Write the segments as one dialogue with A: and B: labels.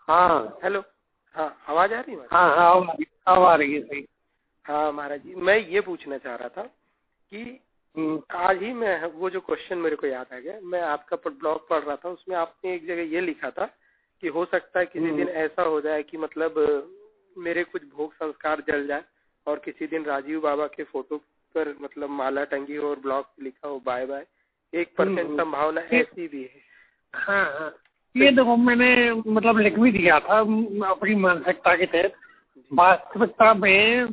A: हाँ
B: हेलो। हाँ, आवाज आ रही है?
A: हाँ हाँ, अब आ रही है सही।
B: हाँ महाराज जी, मैं ये पूछना चाह रहा था कि आज ही मैं वो जो क्वेश्चन मेरे को याद आ गया, मैं आपका ब्लॉग पढ़ रहा था, उसमें आपने एक जगह ये लिखा था कि हो सकता है किसी दिन ऐसा हो जाए कि मतलब मेरे कुछ भोग संस्कार जल जाए और किसी दिन राजीव बाबा के फोटो पर मतलब माला टंगी हो और ब्लॉग पे लिखा हो बाय बाय। 1% संभावना ऐसी भी है।
A: हाँ हाँ, ये देखो मैंने मतलब लिख भी दिया था अपनी मानसिकता के तहत। वास्तविकता में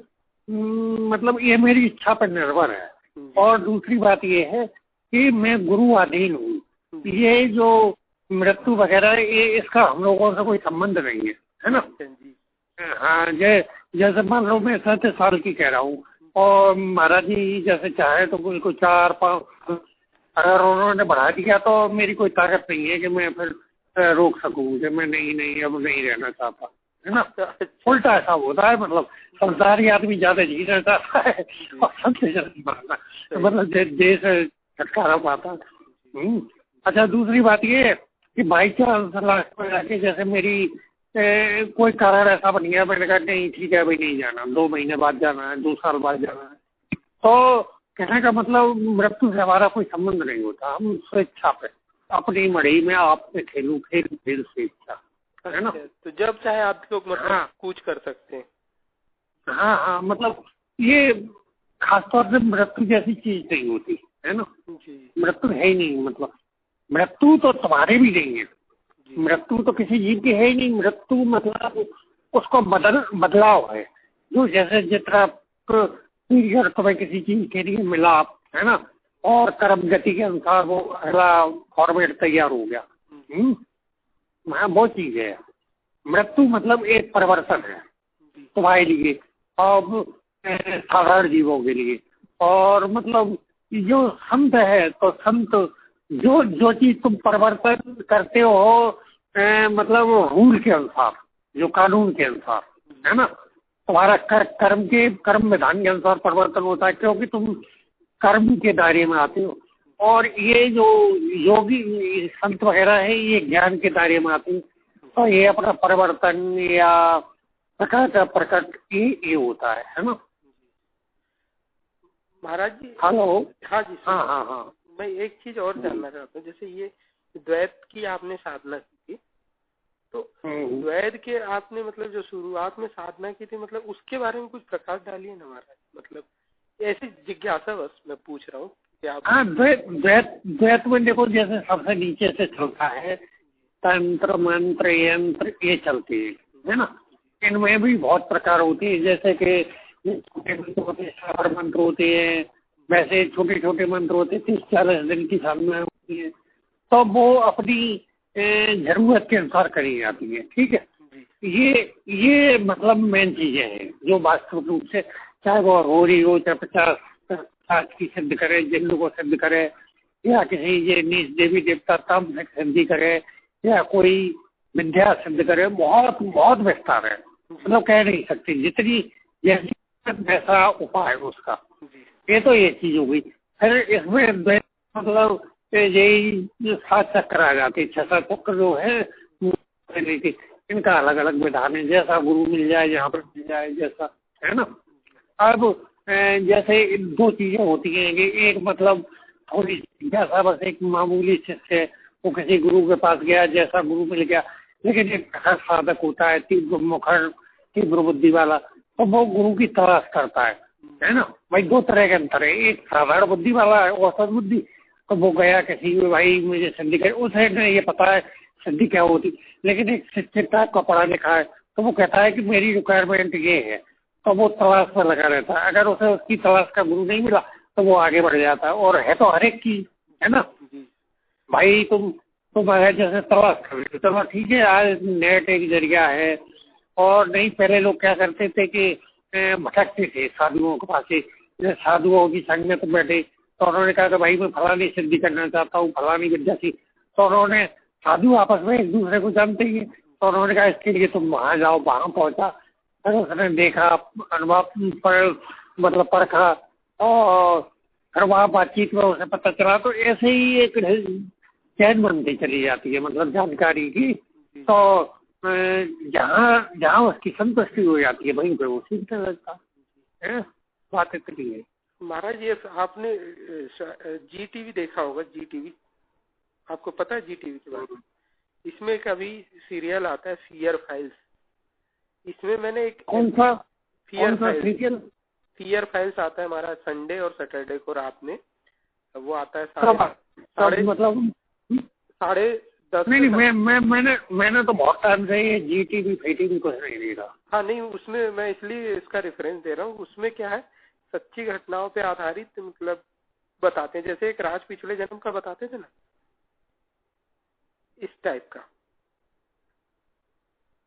A: मतलब ये मेरी इच्छा पर निर्भर है। और दूसरी बात ये है कि मैं गुरु अधीन हूँ। ये जो मृत्यु वगैरह ये इसका हम लोगों से कोई संबंध नहीं है ना। हाँ, जैसे मान लो मैं 37 साल की कह रहा हूँ और महाराज जी जैसे चाहे तो उनको 4-5 अगर उन्होंने बढ़ा दिया तो मेरी कोई ताकत नहीं है कि मैं फिर रोक सकूं कि मैं नहीं अब नहीं रहना चाहता, है ना। उल्टा ऐसा होता है, मतलब संसारी आदमी ज्यादा जीना चाहता है और सबसे जल्दी मरना, तो मतलब देश छुटकारा पाता। अच्छा, दूसरी बात ये है कि बाई चांस लास्ट में जाके जैसे मेरी कोई कारण ऐसा बन गया, मैंने कहा नहीं ठीक है भाई नहीं जाना, 2 महीने बाद जाना है, 2 साल बाद जाना है, तो कहने का मतलब मृत्यु से हमारा कोई संबंध नहीं होता। हम स्वेच्छा पे अपनी मड़ई में आप पे खेलू खेल स्वेच्छा, है ना।
B: तो जब चाहे आप लोग मतलब कूच कर सकते हैं।
A: हाँ हाँ, मतलब ये खासतौर से मृत्यु जैसी चीज नहीं होती है ना। मृत्यु है ही नहीं, मतलब मृत्यु तो तुम्हारे भी नहीं है, मृत्यु तो किसी जीव की है ही नहीं। मृत्यु मतलब उसको बदलाव है, जो जैसे जितना पीरियड तुम्हें किसी चीज के लिए मिला, है ना, और कर्म गति के अनुसार वो अगला फॉर्मेट तैयार हो गया। वहाँ वो चीज है। मृत्यु मतलब एक परिवर्तन है तुम्हारे लिए, अब साधारण जीवों के लिए। और मतलब जो संत है तो संत जो चीज तुम परिवर्तन करते हो मतलब रूल के अनुसार, जो कानून के अनुसार, है ना, तुम्हारा कर्म विधान के अनुसार परिवर्तन होता है, क्योंकि तुम कर्म के दायरे में आते हो। और ये जो योगी संत वगैरह है ये ज्ञान के दायरे में आते हैं, तो ये अपना परिवर्तन या प्रकट ये होता है ना।
B: महाराज जी।
A: हेलो।
B: हाँ जी।
A: हाँ हाँ हाँ,
B: मैं एक चीज और जानना चाहता हूँ, जैसे ये द्वैत की आपने साधना की थी, तो द्वैत के आपने मतलब जो शुरुआत में साधना की थी, मतलब उसके बारे में कुछ प्रकाश डालिए ना महाराज। मतलब ऐसी जिज्ञासा बस मैं पूछ रहा हूँ कि आप।
A: हाँ, द्वैत में देखो जैसे सबसे नीचे से चलता है तंत्र मंत्र यंत्र, ये चलते हैं, है ना। इनमें भी बहुत प्रकार होते हैं, जैसे कि छोटे मंत्र होते हैं, श्रावण मंत्र होते हैं, वैसे छोटे छोटे मंत्र होते हैं, 30-40 दिन की साधना होती है, तो वो अपनी जरूरत के अनुसार करी जाती है। ठीक है, ये मतलब मेन चीजें हैं जो वास्तविक रूप से, चाहे वो होरी हो, चाहे 50 की सिद्ध करे, जिन को सिद्ध करे, या किसी ये नीच देवी देवता तम सिद्धि करे, या कोई विद्या सिद्ध करे, बहुत बहुत विस्तार है, मतलब कह नहीं सकते। जितनी जैसी वैसा उपाय है उसका। ये तो ये चीज हो गई। फिर इसमें मतलब यही 7 चक्र आ जाते, 6 चक्र जो है इनका अलग अलग विधान है, जैसा गुरु मिल जाए, जहाँ पर मिल जाए, जैसा, है ना। अब जैसे 2 चीजें होती हैं कि एक मतलब थोड़ी जैसा बस एक मामूली शिष्य वो किसी गुरु के पास गया, जैसा गुरु मिल गया, लेकिन एक साधक होता है तीव्र मुखर तीव्र बुद्धि वाला, तो वो गुरु की तलाश करता है ना। भाई 2 तरह के अंतर है, एक साधारण बुद्धि वाला है औसत बुद्धि, तो वो गया किसी में, भाई मुझे सिद्धि कर, उसे नहीं ये पता है सिद्धि क्या होती। लेकिन एक शिक्षित टाइप का पढ़ा लिखा है, तो वो कहता है कि मेरी रिक्वायरमेंट ये है, तो वो तलाश में लगा रहता है। अगर उसे उसकी तलाश का गुरु नहीं मिला तो वो आगे बढ़ जाता है। और है तो हर एक की, है ना। भाई तुम जैसे तलाश कर रहे हो, चलो ठीक है, आज नेट एक जरिया है। और नहीं, पहले लोग क्या करते थे कि भटकते थे साधुओं के पास से, साधुओं की संगत में बैठे, तो उन्होंने कहा कि भाई मैं फलानी सिद्धि करना चाहता हूँ, फलानी विद्या थी, तो उन्होंने साधु आपस में एक दूसरे को जानते ही, तो उन्होंने कहा इसके लिए तुम वहाँ जाओ, वहाँ पहुँचा, फिर उसने देखा, अनुभव पर मतलब परखा, और फिर वहाँ बातचीत में उसे पता चला। तो ऐसे ही एक चैन बनती चली जाती है, मतलब जानकारी की। तो जहाँ जहाँ उसकी संतुष्टि हो जाती है वहीं पे वो सीखने लगता है। बात इतनी है।
B: महाराज ये आपने जी टीवी देखा होगा, जी टीवी, आपको पता है जी टीवी के बारे में? इसमें कभी सीरियल आता है फियर फाइल्स, इसमें मैंने एक
A: कौन सा
B: फियर फाइल्स आता है हमारा संडे और सैटरडे को रात में, वो आता है मतलब 10:30।
A: नहीं, मैंने तो बहुत टाइम से ये जी टीवी फीटीवी कुछ नहीं देखा।
B: हाँ नहीं, उसमें मैं इसलिए इसका रेफरेंस दे रहा हूँ, उसमें क्या है सच्ची घटनाओं पे आधारित मतलब बताते हैं, जैसे एक राज पिछले जन्म का बताते थे ना, इस टाइप का।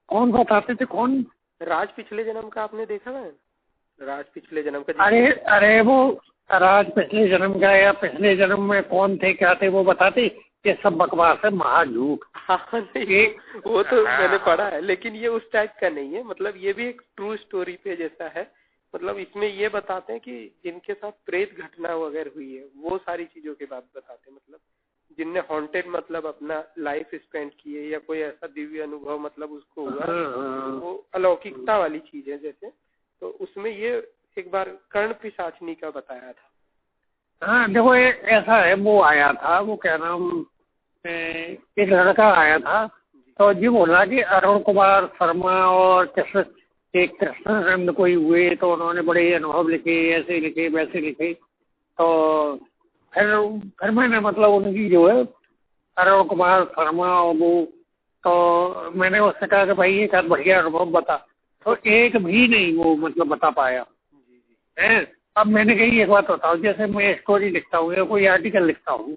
A: कौन बताते थे? कौन?
B: राज पिछले जन्म का आपने देखा है? राज पिछले जन्म का?
A: अरे वो राज पिछले जन्म का या पिछले जन्म में कौन थे क्या थे वो बताते, ये सब बकवास है, महाझूठ।
B: हाँ नहीं, वो तो मैंने पढ़ा है, लेकिन ये उस टाइप का नहीं है, मतलब ये भी एक ट्रू स्टोरी पे जैसा है। मतलब इसमें ये बताते हैं कि जिनके साथ प्रेत घटना वगैरह हुई है वो सारी चीजों की बात बताते हैं, मतलब जिनने हॉन्टेड मतलब अपना लाइफ स्पेंड किए या कोई ऐसा दिव्य अनुभव मतलब उसको हुआ, वो अलौकिकता वाली चीज है जैसे। तो उसमें ये एक बार कर्ण पिशाचनी का बताया था।
A: हाँ देखो, ऐसा है, वो आया था, वो क्या नाम, एक लड़का आया था, तो जी बोला कि अरुण कुमार शर्मा और कृष्णानंद कोई हुए, तो उन्होंने बड़े अनुभव लिखे, ऐसे लिखे वैसे लिखे। तो फिर मैंने मतलब उनकी जो है अरुण कुमार शर्मा और वो, तो मैंने उससे कहा कि भाई एक आध बढ़िया अनुभव बता, तो एक भी नहीं वो मतलब बता पाया है। अब मैंने कही एक बात बताओ, जैसे मैं स्टोरी लिखता हूँ या कोई आर्टिकल लिखता हूँ,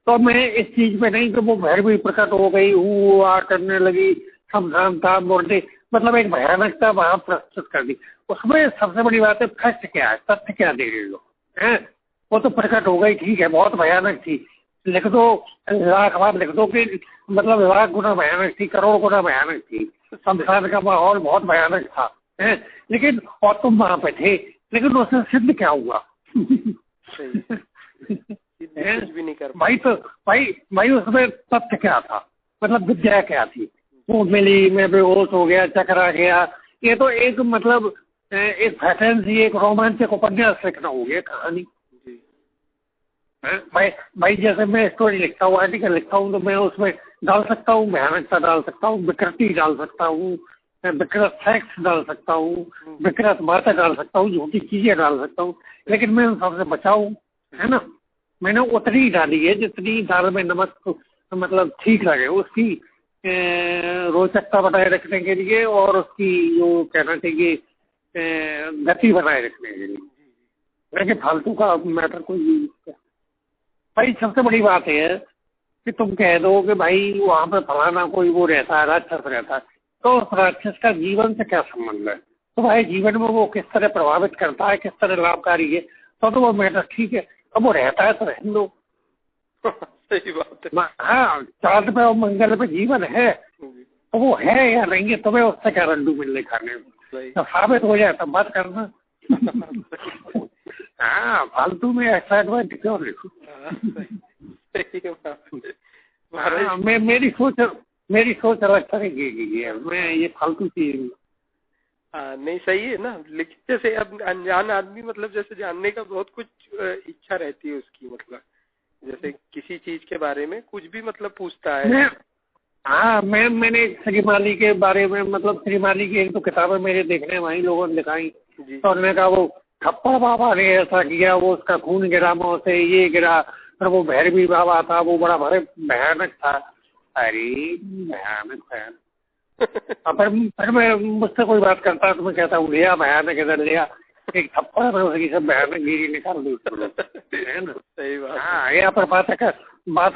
A: तो मैं इस चीज पे नहीं कि वो भैरवी प्रकट हो गई, हुआ करने लगी, शमशान था बोलते, मतलब एक भयानकता वहां प्रस्तुत कर दी। उसमें सबसे बड़ी बात है फैक्ट क्या है, तथ्य क्या दे रहे लोग हैं। वो तो प्रकट हो गई, ठीक है, बहुत भयानक थी, लिख दो, लाख बार लिख दो कि मतलब लाख गुना भयानक थी, करोड़ गुना भयानक थी, शमशान का माहौल बहुत भयानक था है, लेकिन और तुम वहां पे थे, लेकिन उससे सिद्ध क्या हुआ?
B: कुछ भी नहीं कर
A: भाई उसमें तथ्य क्या था, मतलब विद्या क्या थी? वो मिली, मैं बेहोश हो गया, चकरा गया, ये तो एक मतलब एक फैंटेसी, एक रोमांचक उपन्यास लिखना हो गया, कहानी। भाई जैसे मैं स्टोरी लिखता हूँ, आर्टिकल लिखता हूँ, तो मैं उसमें डाल सकता हूँ भयानकता, डाल सकता हूँ विकृति, डाल सकता हूँ विकृत फैक्ट्स, डाल सकता हूँ विकृत बातें, डाल सकता हूँ झूठी चीजें डाल सकता हूँ, लेकिन मैं उन सबसे बचाऊँ, है ना। मैंने उतनी डाली है जितनी दाल में नमक मतलब ठीक लगे, उसकी रोचकता बनाए रखने के लिए और उसकी जो कहना चाहिए गति बनाए रखने के लिए, लेकिन फालतू का मैटर कोई। भाई सबसे बड़ी बात है कि तुम कह दो कि भाई वहां पे फलाना कोई वो रहता है, राक्षस रहता है, तो उस राक्षस का जीवन से क्या संबंध है? तो भाई जीवन में वो किस तरह प्रभावित करता है, किस तरह लाभकारी है, तो वो मैटर ठीक है, अब वो रहता है तो रहने दो।
B: सही बात है।
A: हाँ, चांद पे और मंगल पे जीवन है, तो वो है या नहीं है, तुम्हें उससे क्या रंडू मिलने खाने में, जब साबित हो जाए तब बात करना। हाँ, फालतू में एक्साइटमेंट क्यों लिखो? मेरी सोच अलग तरह की है, मैं ये फालतू चीज
B: नहीं सही है ना, लेकिन जैसे अब अनजान आदमी मतलब जैसे जानने का बहुत कुछ इच्छा रहती है उसकी, मतलब जैसे किसी चीज के बारे में कुछ भी मतलब पूछता है।
A: हाँ, मैंने श्रीमाली के बारे में मतलब श्रीमाली की एक तो किताबें मेरे देखने वहीं लोगों ने दिखाई, तो उन्होंने कहा वो ठप्पा बाबा ने ऐसा किया, वो उसका खून गिरा मुंह से, ये गिरा, फिर वो भैरवी बाबा था, वो बड़ा भयानक था। अरे भयानक फिर मैं मुझसे कोई बात करता तो मैं कहता हूँ लिया भयानक, इधर लिया एक थप्पड़ में उसकी सब भयानक गिरी निकाल दी, है ना।
B: सही बात।
A: हाँ, यहाँ पर बात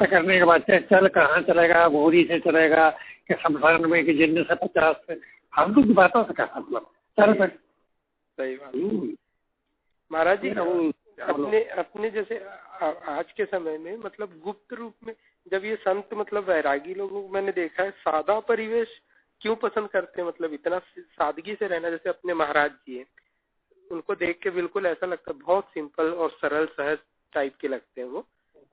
A: करने के बाद चल कहाँ चलेगा, भूरी से चलेगा कि शमशान में कि जिन्न से 50 से, हम तो बातों से क्या मतलब, चल फिर।
B: सही बात महाराज जी। अपने जैसे आज के समय में मतलब गुप्त रूप में जब ये संत मतलब वैरागी लोगों को मैंने देखा है सादा परिवेश क्यों पसंद करते हैं, मतलब इतना सादगी से रहना, जैसे अपने महाराज जी हैं, उनको देख के बिल्कुल ऐसा लगता है बहुत सिंपल और सरल सहज टाइप के लगते हैं वो,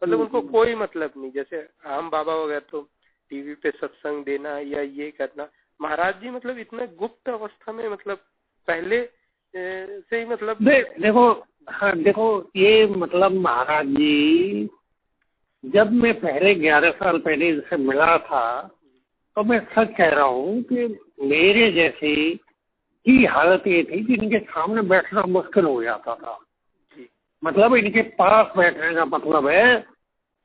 B: मतलब उनको कोई मतलब नहीं, जैसे आम बाबा वगैरह तो टीवी पे सत्संग देना या ये करना, महाराज जी मतलब इतने गुप्त अवस्था में मतलब पहले से ही मतलब
A: देखो, हाँ देखो, ये मतलब महाराज जी जब मैं पहले 11 साल पहले इनसे मिला था तो मैं सच कह रहा हूँ कि मेरे जैसे की हालत ये थी कि इनके सामने बैठना मुश्किल हो जाता था। मतलब इनके पास बैठने का मतलब है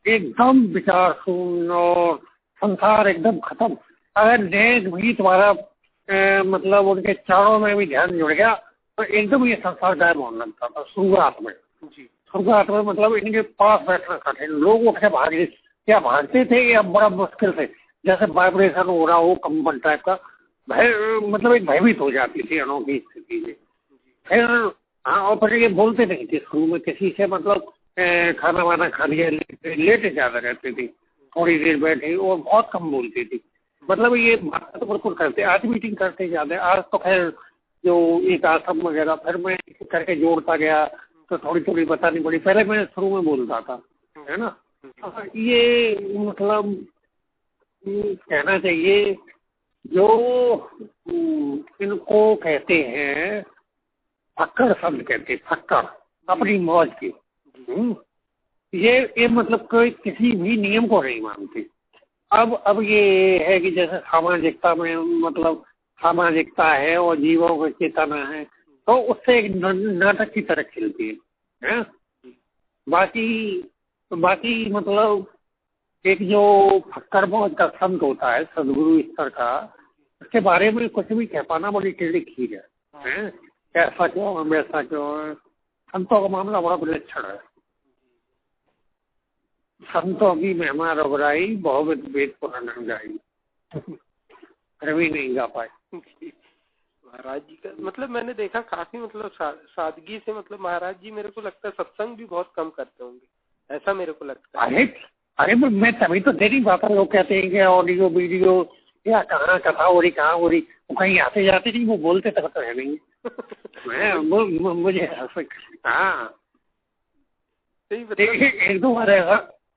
A: एकदम विचार शून्य और संसार एकदम खत्म। अगर नेक भी तुम्हारा मतलब उनके चरणों में भी ध्यान जुड़ गया तो एकदम ये संसार गायब होने लगता था शुरुआत में। शुरुआत में मतलब इनके पास बैठना कठिन, लोग उठ के भागे या भागते थे या बड़ा मुश्किल से, जैसे वाइब्रेशन हो रहा हो कंपन टाइप का, भय मतलब एक भयभीत हो जाती थी अनोखी स्थिति में। फिर हाँ, और फिर ये बोलते नहीं थे शुरू में किसी से, मतलब खाना वाना खा लिया लेटे ज्यादा रहते थे, थोड़ी देर बैठे और बहुत कम बोलती थी। मतलब ये बात तो बिल्कुल करते, आज मीटिंग करते ज्यादा। आज तो खैर जो एक आश्रम वगैरह फिर मैं करके जोड़ता गया तो थोड़ी थोड़ी बतानी पड़ी, पहले मैं शुरू में बोलता था, है ना। ये मतलब कहना चाहिए जो इनको कहते हैं फक्कड़ शब्द कहते, फक्कड़ अपनी मौज की। ये मतलब कोई किसी भी नियम को नहीं मानते। अब ये है कि जैसे सामाजिकता में मतलब सामाजिकता है और जीवों को चेतना है तो उससे एक नाटक की तरह खिलती है। बाकी मतलब एक जो फक्कड़ मौज का संत होता है सदगुरु स्तर का, उसके बारे में कुछ भी कह पाना बड़ी टेढ़ी खीर है। ऐसा क्यों है, वैसा क्यों है। संतों का मामला बड़ा विलक्षण है। संतों की महिमा रघुराई बहुविध वेद पुराण गाई, फिर भी नहीं गा पाए।
B: महाराज जी का मतलब मैंने देखा काफी मतलब सादगी से, मतलब महाराज जी मेरे को लगता है सत्संग भी बहुत कम करते होंगे, ऐसा मेरे को लगता है।
A: अरे मैं तभी तो तेरी बात, लोग कहते हैं कि ऑडियो वीडियो या कहाँ कथा हो रही कहाँ हो रही, वो कहीं आते जाते नहीं, वो बोलते तक तो है नहीं। मुझे हाँ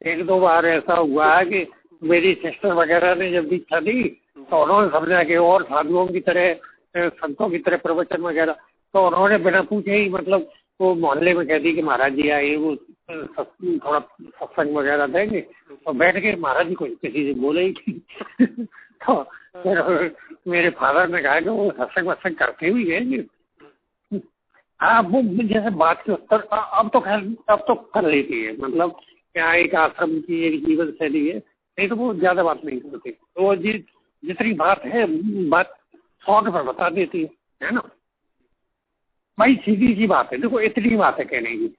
A: एक दो बार ऐसा हुआ है कि मेरी सिस्टर वगैरह ने जब दीक्षा दी तो उन्होंने समझा कि और साधुओं की तरह संतों की तरह प्रवचन वगैरह, तो उन्होंने बिना पूछे ही मतलब वो मोहल्ले में कह दी कि महाराज जी आए, वो थोड़ा सत्संग वगैरह देंगे। तो बैठ के महाराज जी को किसी से बोले ही तो मेरे फादर ने कहा कि वो सत्संग वत्संग करते भी हैं। हाँ, वो जैसे बात के उत्तर अब तो खैर अब तो कर लेती है, मतलब क्या एक आश्रम की एक जीवन शैली है, नहीं तो वो ज्यादा बात नहीं करती। तो वो जितनी बात है बात शॉर्ट पर बता देती है ना भाई, सीधी सी बात है। देखो इतनी बात है कहने की,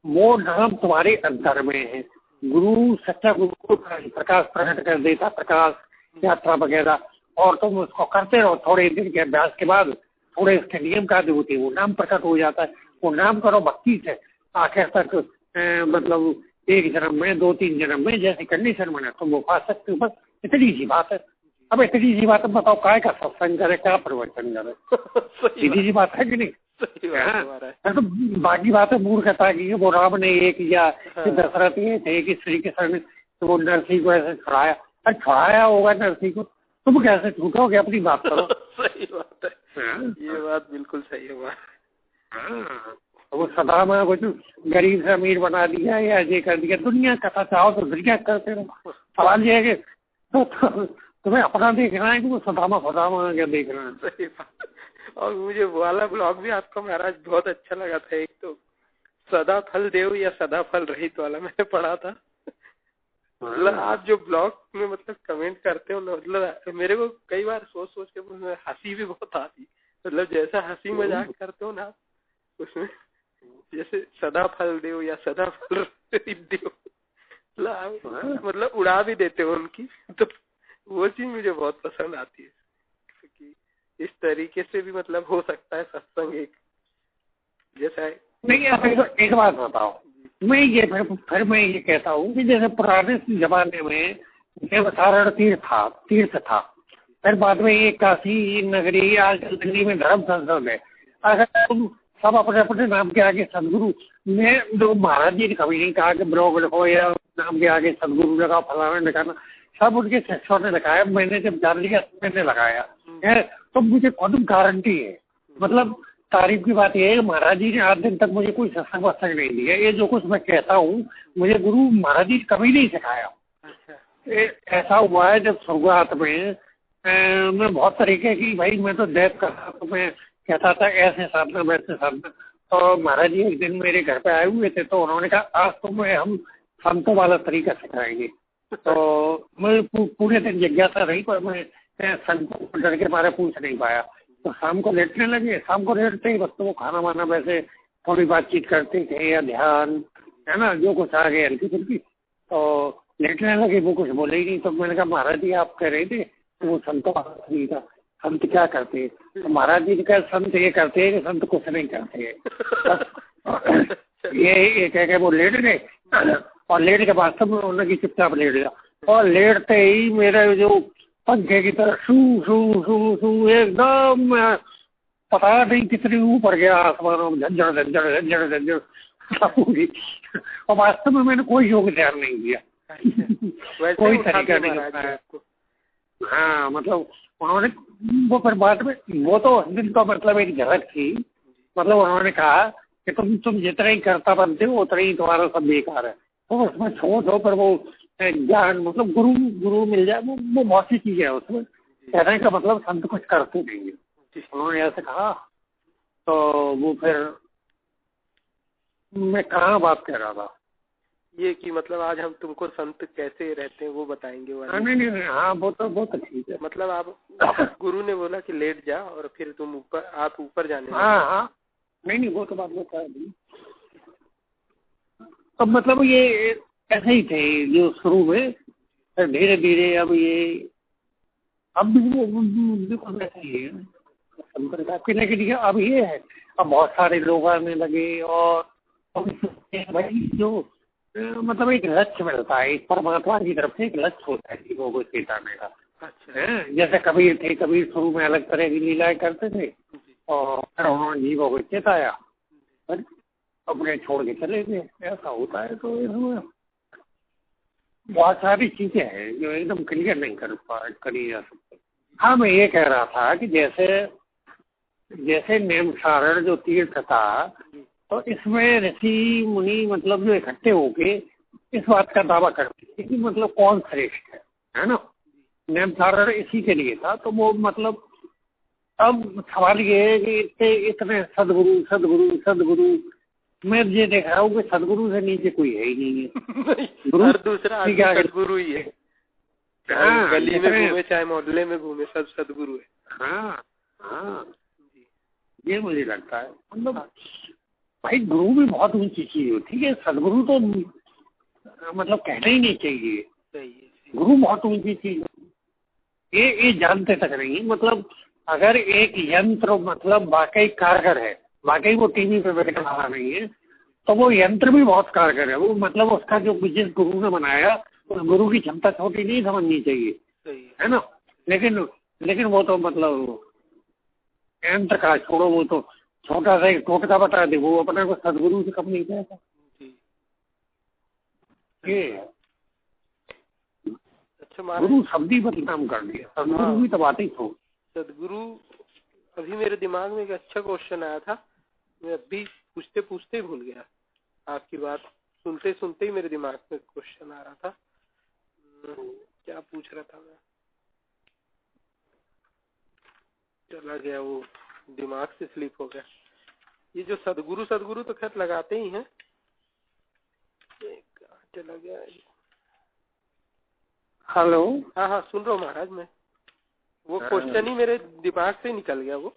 A: वो नाम तुम्हारे अंतर में है। गुरु सच्चा गुरु प्रकाश प्रकट कर देता, प्रकाश यात्रा वगैरह, और तुम उसको करते रहो। थोड़े दिन के अभ्यास के बाद थोड़े इसके नियम कायदे होते हैं, वो नाम प्रकट हो जाता है। वो नाम करो भक्ति से आखिर तक, मतलब एक जन्म में 2-3 जन्म में जैसे कंडीशन में तुम वो पा सकते हो। बस इतनी सी बात है। अब इतनी सी बात है, बताओ काय का सत्संग करे, क्या प्रवचन करे। सीधी सी बात है कि नहीं। तो बाकी बात है मूर्खता की, वो राम ने ये किया, दशरथ ये थे कि श्री कृष्ण ने तो वो नरसी को ऐसे छुड़ाया। अरे छुड़ाया होगा नरसी को, तुम कैसे छूटोगे, अपनी बात करो।
B: सही बात है, ये बात बिल्कुल सही है।
A: वो सदामा को गरीब से अमीर बना दिया या ये कर दिया, दुनिया कथा चाहो तो दुनिया करते रहो। सवाल ये है कि तो तुम्हें अपना देखना है कि वो सदामा क्या देखना है।
B: सही बात। और मुझे वाला ब्लॉग भी आपका महाराज बहुत अच्छा लगा था। एक तो सदा फल देव या सदा फल रहित वाला मैंने पढ़ा था। मतलब आप जो ब्लॉग में मतलब कमेंट करते हो ना, मतलब मेरे को कई बार सोच के हंसी भी बहुत आती। मतलब जैसा हंसी मजाक करते हो ना उसमें, जैसे सदा फल देव या सदा फल रहित देव, मतलब उड़ा भी देते हो उनकी। तो वो चीज मुझे बहुत पसंद आती है कि इस तरीके से भी मतलब हो सकता है सत्संग एक जैसा है।
A: नहीं, आप एक बात बताओ, मैं ये फिर मैं ये कहता हूँ कि जैसे पुराने जमाने में देवसारण तीर्थ था, फिर बाद में ये काशी नगरी, आज नगरी में धर्म संसद है। अगर तुम सब अपने अपने नाम के आगे सदगुरु, मैं महाराज जी ने कभी नहीं कहा कि ब्लॉग लिखो या नाम के आगे सदगुरु लगाओ, फलाना लगाना, सब उनके शिष्यों ने लगाया। मैंने जब जान लिया मैंने लगाया। है, तो मुझे खुद गारंटी है। मतलब तारीफ की बात यह है कि महाराज जी ने 8 दिन तक मुझे कोई सत्संग वत्संग नहीं दिया। ये जो कुछ मैं कहता हूँ मुझे गुरु महाराज जी कभी नहीं सिखाया। ऐसा हुआ है जब शुरुआत में मैं बहुत तरीके की, भाई मैं तो दैत करता, तो मैं कहता था ऐसे साधना वैसे साधना। तो महाराज जी एक दिन मेरे घर पे आए हुए थे, तो उन्होंने कहा आज तुम्हें हम संतों वाला तरीका सिखाएंगे। तो मैं पूरे दिन जिज्ञासा रही, पर मैं संतों को डर के मारे पूछ नहीं पाया। तो शाम को लेटने लगे, शाम को लेटते ही बस तो वो खाना वाना वैसे थोड़ी बातचीत करते थे या ध्यान, है ना, जो कुछ आ गए हल्की फुल्की, तो लेटने लगे। वो कुछ बोले ही नहीं। तो मैंने कहा महाराज जी आप कह रहे थे तो वो संतों का नहीं था, संत क्या करते? तो महाराज जी ने कहा संत ये करते हैं कि संत कुछ नहीं करते ये कह के वो लेट गए, और लेट के बाद सब उन्होंने चुपचाप लेट गया। और लेटते ही मेरे जो पंखे की तरह शू शू शू शू एकदम पता नहीं कितनी ऊपर गया आसमानों में, झंझड़ झंझड़ झंझड़ झंझड़। और वास्तव में मैंने कोई योग ध्यान नहीं दिया, कोई तरीका नहीं बताया। हाँ, मतलब उन्होंने वो फिर बाद में, वो तो उस दिन तो मतलब एक झलक थी। मतलब उन्होंने कहा कि तुम जितना ही करता बनते हो उतना ही तुम्हारा सब बेकार है। तो उसमें छोड़ दो, पर वो ज्ञान मतलब गुरु मिल जाए, वो बहुत सी चीजें है उसमें। कहने का मतलब संत कुछ करते नहीं है, उन्होंने ऐसे कहा। तो वो फिर मैं कहाँ बात कह रहा था,
B: ये कि मतलब आज हम तुमको संत कैसे रहते हैं वो बताएंगे।
A: नहीं, हाँ वो तो ठीक है।
B: मतलब आप गुरु ने बोला कि लेट जा और फिर तुम आप ऊपर जाने।
A: हाँ, नहीं वो तो बात बता दी। तो मतलब ये ऐसे ही थे जो शुरू में, धीरे धीरे अब भी वो वैसे ही है संपर्क। लेकिन अब ये है, अब बहुत सारे लोग आने लगे और भाई जो मतलब एक लक्ष्य मिलता है, एक परमात्मा की तरफ से एक लक्ष्य होता है जीवों को चेताने का। अच्छा। जैसे कबीर थे, कबीर शुरू में अलग तरह की लीलाएं करते थे और फिर उन्होंने जीवों को चेताया, अपने छोड़ के चले गए। ऐसा होता है। तो इसमें बहुत सारी चीजें हैं जो एकदम क्लियर नहीं करी जा सकती। हाँ, मैं ये कह रहा था कि जैसे नेमसारण जो तीर्थ था, तो इसमें ऋषि मुनि मतलब जो इकट्ठे होके इस बात का दावा करते थे कि मतलब कौन श्रेष्ठ है ना। नेमसारण इसी के लिए था। तो वो मतलब अब सवाल ये है कि इतने सदगुरु मैं ये देख रहा हूँ कि सदगुरु से नीचे कोई है ही नहीं है।
B: गुरु दूसरा सदगुरु ही है। हाँ, गली में घूमे चाहे मोहल्ले में घूमे, सब सदगुरु है।
A: हाँ, ये मुझे लगता है। मतलब भाई गुरु भी बहुत ऊंची चीज होती है, सदगुरु तो मतलब कहना ही नहीं चाहिए। गुरु बहुत ऊंची चीज, ये जानते तक नहीं। मतलब अगर एक यंत्र मतलब वाकई कारगर है, वाकई वो टीवी पे बैठने वाला नहीं है, तो वो यंत्र भी बहुत कारगर है। वो मतलब उसका जो जिस गुरु ने बनाया, उस गुरु की क्षमता छोटी नहीं समझनी चाहिए, है ना। लेकिन वो तो मतलब यंत्र का छोड़ो, वो तो छोटा सा एक टोटका बता दे, वो अपने को सदगुरु से कम नहीं कहता। अच्छा, गुरु शब्द ही बदनाम कर दिया, सदगुरु भी तो बात ही छोड़।
B: सदगुरु, अभी मेरे दिमाग में एक अच्छा क्वेश्चन आया था, मैं अभी पूछते पूछते ही भूल गया। आपकी बात सुनते सुनते ही मेरे दिमाग में क्वेश्चन आ रहा था। क्या पूछ रहा था मैं, चला गया, वो दिमाग से स्लिप हो गया। ये जो सदगुरु तो खैर लगाते ही हैं, चला गया।
A: हेलो।
B: हाँ, सुन रहा हूँ महाराज मैं। वो क्वेश्चन ही मेरे दिमाग से निकल गया वो।